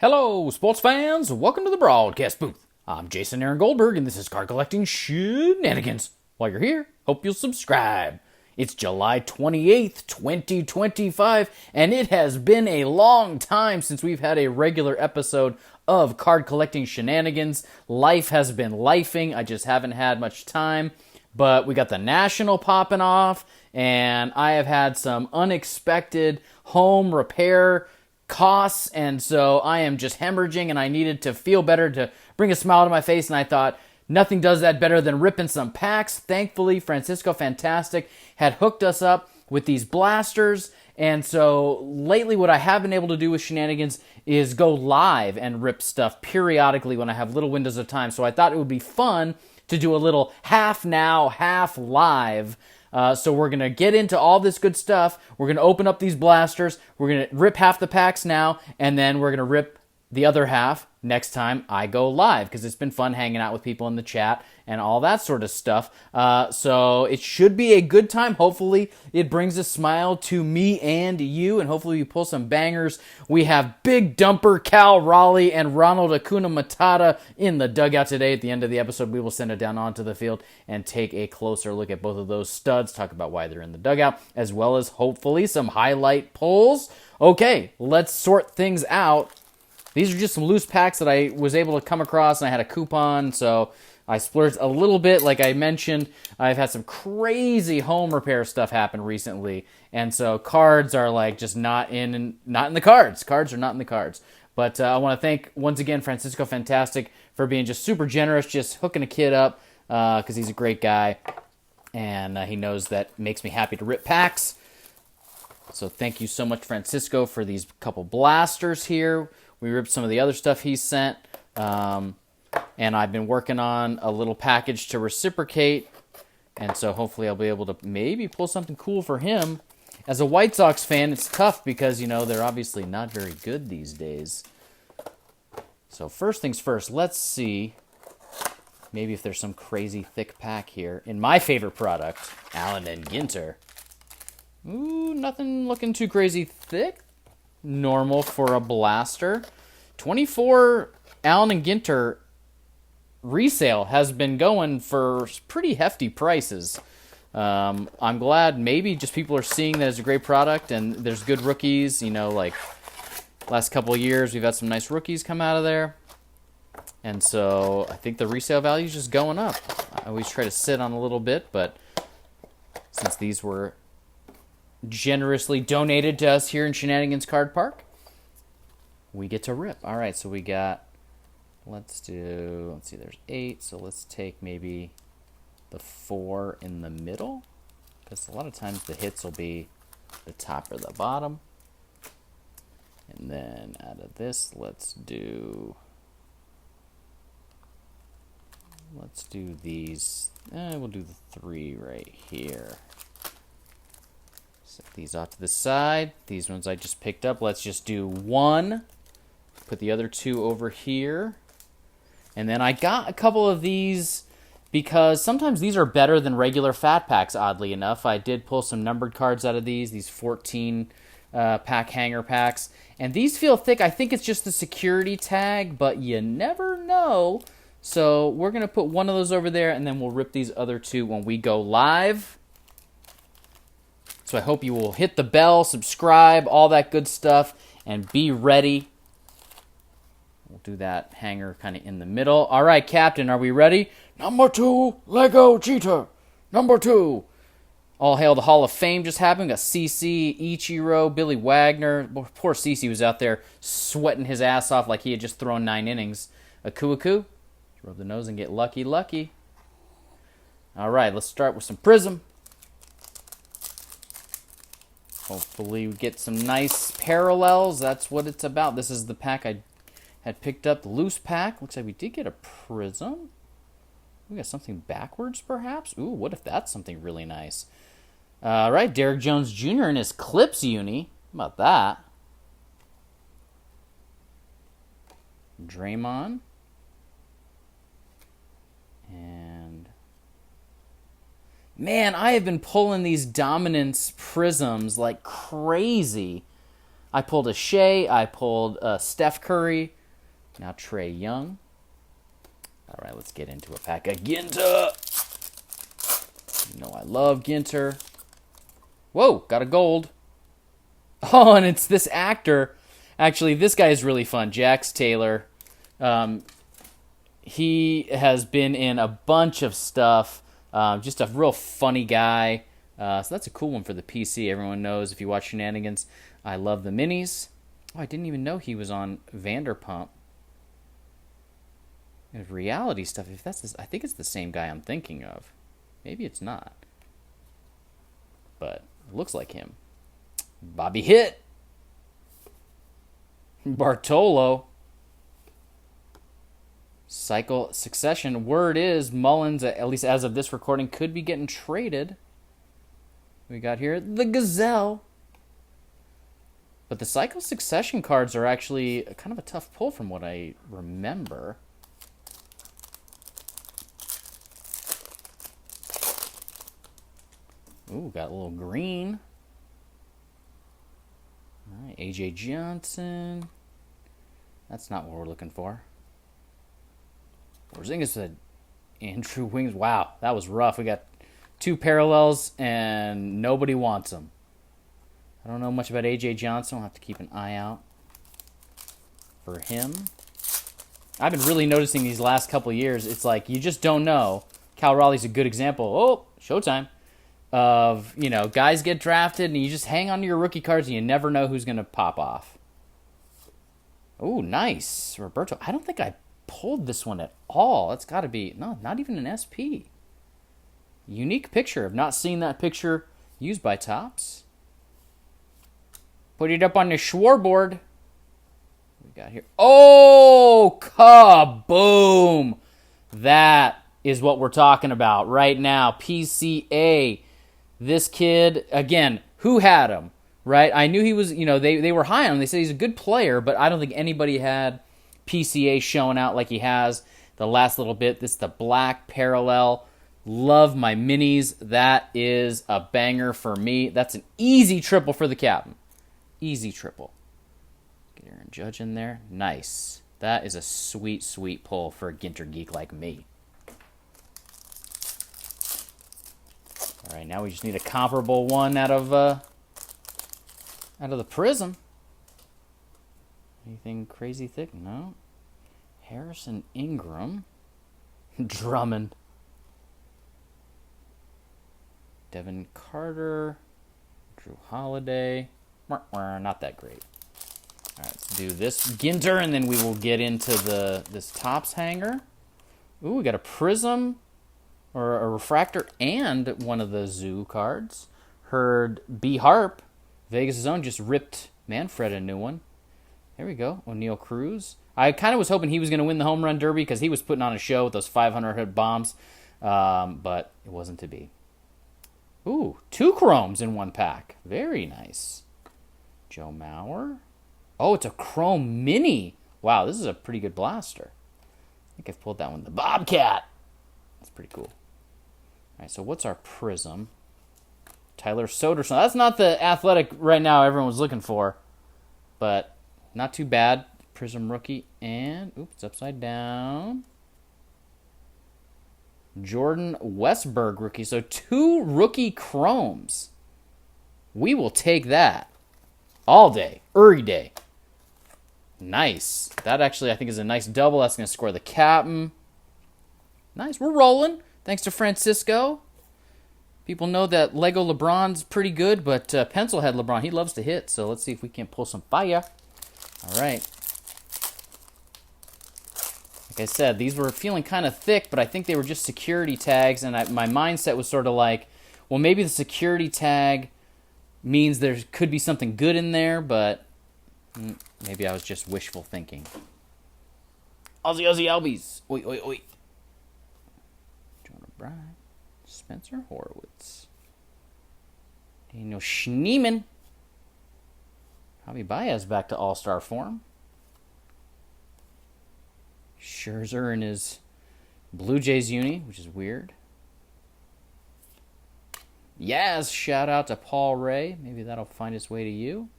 Hello, sports fans. Welcome to the broadcast booth. I'm Jason Aaron Goldberg, and this is Card Collecting Shenanigans. While you're here, hope you'll subscribe. It's July 28th, 2025, and it has been a long time since we've had a regular episode of Card Collecting Shenanigans. Life has been lifing. I just haven't had much time. But we got the National popping off, and I have had some unexpected home repair costs, and so I am just hemorrhaging, and I needed to feel better to bring a smile to my face, and I thought nothing does that better than ripping some packs. Thankfully, Francisco Fantastic had hooked us up with these blasters, and so lately what I have been able to do with Shenanigans is go live and rip stuff periodically when I have little windows of time, so I thought it would be fun to do a little half now, half live. So we're going to get into all this good stuff. We're going to open up these blasters. We're going to rip half the packs now, and then we're going to rip the other half next time I go live, because it's been fun hanging out with people in the chat and all that sort of stuff. So it should be a good time. Hopefully it brings a smile to me and you, and hopefully we pull some bangers. We have Big Dumper Cal Raleigh and Ronald Acuna Matata in the dugout today. At the end of the episode, we will send it down onto the field and take a closer look at both of those studs, talk about why they're in the dugout, as well as hopefully some highlight pulls. Okay, let's sort things out. These are just some loose packs that I was able to come across, and I had a coupon, so I splurged a little bit. Like I mentioned, I've had some crazy home repair stuff happen recently, and so cards are like just not in the cards. Cards are not in the cards. But I want to thank, once again, Francisco Fantastic for being just super generous, just hooking a kid up, because he's a great guy, and he knows that makes me happy to rip packs. So thank you so much, Francisco, for these couple blasters here. We ripped some of the other stuff he sent, and I've been working on a little package to reciprocate, and so hopefully I'll be able to maybe pull something cool for him. As a White Sox fan, it's tough because, you know, they're obviously not very good these days. So first things first, let's see maybe if there's some crazy thick pack here. In my favorite product, Allen and Ginter. Ooh, nothing looking too crazy thick. Normal for a blaster. 24 Allen and Ginter resale has been going for pretty hefty prices. I'm glad maybe just people are seeing that it's a great product, and there's good rookies. You know, like last couple of years we've had some nice rookies come out of there, and so I think the resale value is just going up. I always try to sit on a little bit, but since these were generously donated to us here in Shenanigans Card Park, we get to rip. All right, so we got, let's see, there's 8, so let's take maybe the 4 in the middle, because a lot of times the hits will be the top or the bottom. And then out of this, let's do these. We'll do the 3 right here. Set these off to the side. These ones I just picked up. Let's just do 1. Put the other 2 over here. And then I got a couple of these because sometimes these are better than regular fat packs, oddly enough. I did pull some numbered cards out of these 14 pack hanger packs. And these feel thick. I think it's just the security tag, but you never know. So we're going to put one of those over there, and then we'll rip these other 2 when we go live. So I hope you will hit the bell, subscribe, all that good stuff, and be ready. We'll do that hanger kind of in the middle. All right, Captain, are we ready? Number 2, Lego Cheater. Number 2. All hail the Hall of Fame just happened. Got CC, Ichiro, Billy Wagner. Poor CC was out there sweating his ass off like he had just thrown 9 innings. Aku, rub the nose and get lucky. All right, let's start with some PRIZM. Hopefully we get some nice parallels. That's what it's about. This is the pack I had picked up, the loose pack. Looks like we did get a PRIZM. We got something backwards, perhaps? Ooh, what if that's something really nice? All right, Derek Jones Jr. in his Clips uni. How about that? Draymond. And man, I have been pulling these Dominance Prisms like crazy. I pulled a Shea, I pulled Steph Curry, Now Trey Young. All right, let's get into a pack of GINTER. You know I love GINTER. Whoa, got a gold. Oh, and it's this actor. Actually, this guy is really fun. Jax Taylor. He has been in a bunch of stuff. Just a real funny guy. So that's a cool one for the PC. Everyone knows if you watch Shenanigans, I love the minis. Oh, I didn't even know he was on Vanderpump. And reality stuff. If that's this, I think it's the same guy I'm thinking of. Maybe it's not. But it looks like him. Bobby Hitt. Bartolo. Cycle Succession. Word is Mullins, at least as of this recording, could be getting traded. We got here the Gazelle. But the Cycle Succession cards are actually kind of a tough pull from what I remember. Ooh, got a little green. All right, A.J. Johnson. That's not what we're looking for. Porzingis said Andrew Wings. Wow, that was rough. We got two parallels, and nobody wants them. I don't know much about A.J. Johnson. I'll have to keep an eye out for him. I've been really noticing these last couple of years. It's like you just don't know. Cal Raleigh's a good example. Oh, showtime. Of, you know, guys get drafted, and you just hang on to your rookie cards, and you never know who's going to pop off. Oh, nice. Roberto. I don't think I pulled this one at all. It's got to be, no, not even an SP. Unique picture. I've not seen that picture used by Topps. Put it up on the scoreboard. We got here. Oh, kaboom. That is what we're talking about right now. PCA. This kid, again, who had him, right? I knew he was, you know, they were high on him. They said he's a good player, but I don't think anybody had PCA showing out like he has the last little bit. This is the black parallel. Love my minis. That is a banger for me. That's an easy triple for the captain. Easy triple. Get Aaron Judge in there. Nice. That is a sweet, sweet pull for a Ginter geek like me. All right, now we just need a comparable one out of the PRIZM. Anything crazy thick? No. Harrison Ingram. Drummond. Devin Carter. Drew Holiday. Not that great. All right, let's do this Ginter, and then we will get into this Topps hanger. Ooh, we got a PRIZM. Or a refractor and one of the Zoo cards. Heard B. Harp, Vegas' Zone, just ripped Manfred a new one. There we go. O'Neal Cruz. I kind of was hoping he was going to win the home run derby because he was putting on a show with those 500-hit bombs. But it wasn't to be. Ooh, 2 chromes in one pack. Very nice. Joe Mauer. Oh, it's a chrome mini. Wow, this is a pretty good blaster. I think I've pulled that one. The Bobcat. That's pretty cool. All right, so what's our PRIZM? Tyler Soderson. That's not the athletic right now everyone was looking for, but not too bad. PRIZM rookie. And, oops, it's upside down. Jordan Westberg rookie. So 2 rookie chromes. We will take that all day, every day. Nice. That actually, I think, is a nice double. That's going to score the captain. Nice. We're rolling. Thanks to Francisco. People know that Lego LeBron's pretty good, but Pencil Head LeBron, he loves to hit. So let's see if we can pull some fire. All right. Like I said, these were feeling kind of thick, but I think they were just security tags. And my mindset was sort of like, well, maybe the security tag means there could be something good in there, but maybe I was just wishful thinking. Aussie Albies. Oi, oi, oi. Jonah Bryan. Spencer Horowitz. Daniel Schneemann. Javi Baez back to All-Star form. Scherzer in his Blue Jays uni, which is weird. Yaz, shout out to Paul Ray. Maybe that'll find its way to you.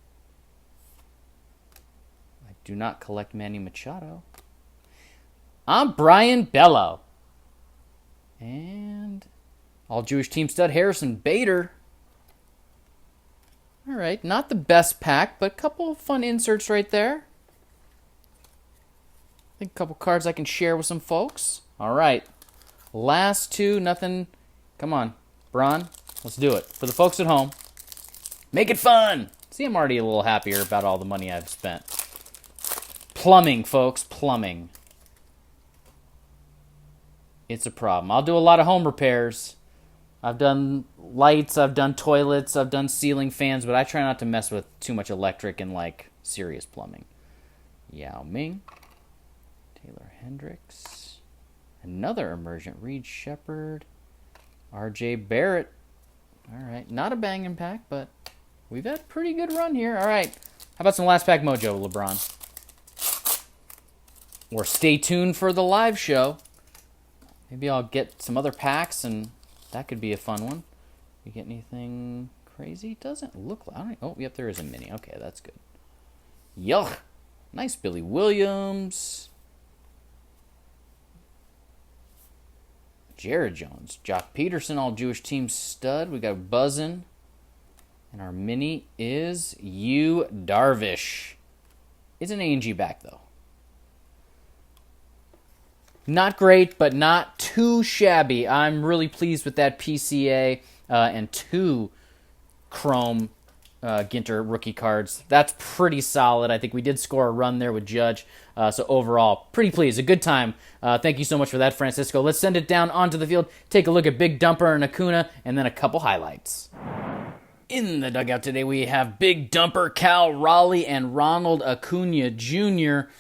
I do not collect Manny Machado. I'm Brian Bello. And all Jewish team stud Harrison Bader. All right, not the best pack, but a couple of fun inserts right there. I think a couple cards I can share with some folks. All right, last two, nothing. Come on, Bron, let's do it. For the folks at home, make it fun. See, I'm already a little happier about all the money I've spent. Plumbing, folks, plumbing. It's a problem. I'll do a lot of home repairs. I've done lights, I've done toilets, I've done ceiling fans, but I try not to mess with too much electric and, like, serious plumbing. Yao Ming. Taylor Hendricks. Another emergent. Reed Shepard. R.J. Barrett. All right. Not a banging pack, but we've had a pretty good run here. All right. How about some last pack mojo, LeBron? Or stay tuned for the live show. Maybe I'll get some other packs, and that could be a fun one. You get anything crazy? Doesn't look like... Oh, yep, there is a mini. Okay, that's good. Yuck. Nice Billy Williams. Jared Jones. Jock Peterson, all Jewish team stud. We got Buzzin'. And our mini is Yu Darvish. It's an A&G back, though. Not great, but not too shabby. I'm really pleased with that PCA and 2 Chrome GINTER rookie cards. That's pretty solid. I think we did score a run there with Judge. So overall, pretty pleased. A good time. Thank you so much for that, Francisco. Let's send it down onto the field. Take a look at Big Dumper and Acuna, and then a couple highlights. In the dugout today, we have Big Dumper, Cal Raleigh, and Ronald Acuna Jr.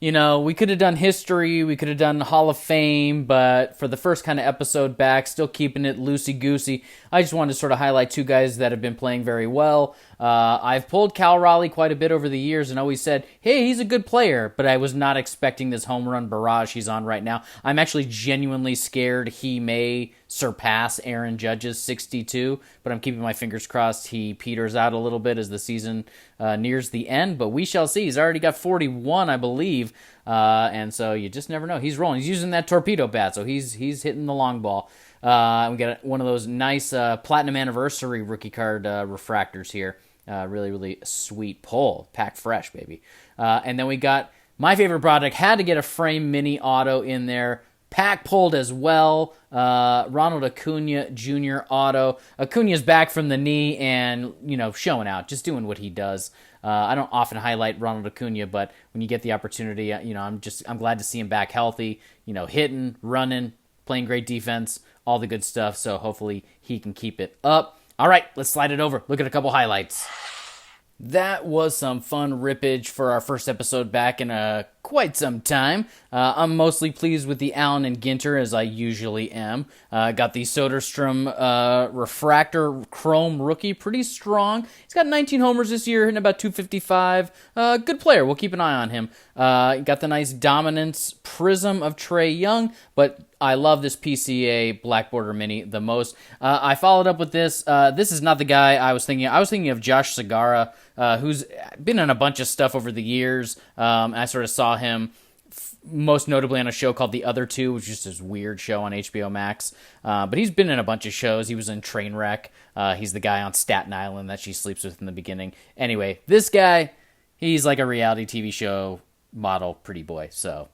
You know, we could have done history, we could have done Hall of Fame, but for the first kind of episode back, still keeping it loosey-goosey. I just wanted to sort of highlight 2 guys that have been playing very well. I've pulled Cal Raleigh quite a bit over the years and always said, hey, he's a good player, but I was not expecting this home run barrage he's on right now. I'm actually genuinely scared he may surpass Aaron Judge's 62, but I'm keeping my fingers crossed he peters out a little bit as the season nears the end, but we shall see. He's already got 41, I believe, and so you just never know. He's rolling. He's using that torpedo bat, so he's hitting the long ball. We got one of those nice Platinum Anniversary rookie card refractors here. Really, really sweet pull. Pack fresh, baby. And then we got my favorite product. Had to get a frame mini auto in there. Pack pulled as well. Ronald Acuna Jr. auto. Acuna's back from the knee and, you know, showing out. Just doing what he does. I don't often highlight Ronald Acuna, but when you get the opportunity, you know, I'm glad to see him back healthy. You know, hitting, running, playing great defense, all the good stuff. So hopefully he can keep it up. All right, let's slide it over. Look at a couple highlights. That was some fun rippage for our first episode back in quite some time. I'm mostly pleased with the Allen and Ginter, as I usually am. Got the Soderstrom refractor chrome rookie, pretty strong. He's got 19 homers this year, hitting about 255. Good player. We'll keep an eye on him. Got the nice dominance prism of Trey Young, but I love this PCA Black Border Mini the most. I followed up with this. This is not the guy I was thinking. I was thinking of Josh Segura, who's been in a bunch of stuff over the years. I sort of saw him most notably on a show called The Other Two, which is just this weird show on HBO Max. But he's been in a bunch of shows. He was in Trainwreck. He's the guy on Staten Island that she sleeps with in the beginning. Anyway, this guy, he's like a reality TV show model pretty boy. So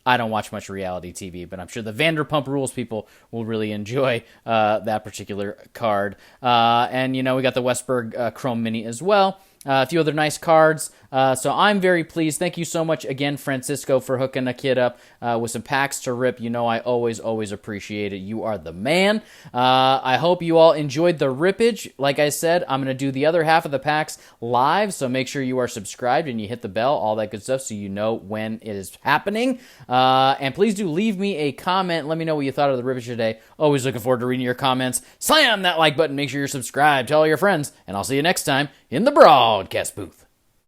I don't watch much reality TV, but I'm sure the Vanderpump Rules people will really enjoy that particular card. And, you know, we got the Westberg Chrome Mini as well. A few other nice cards. So I'm very pleased. Thank you so much again, Francisco, for hooking a kid up with some packs to rip. You know I always appreciate it. You are the man. I hope you all enjoyed the rippage. Like I said, I'm going to do the other half of the packs live, so make sure you are subscribed and you hit the bell, all that good stuff, so you know when it is happening. And please do leave me a comment. Let me know what you thought of the rippage today. Always looking forward to reading your comments. Slam that like button. Make sure you're subscribed. Tell all your friends. And I'll see you next time in the broadcast booth.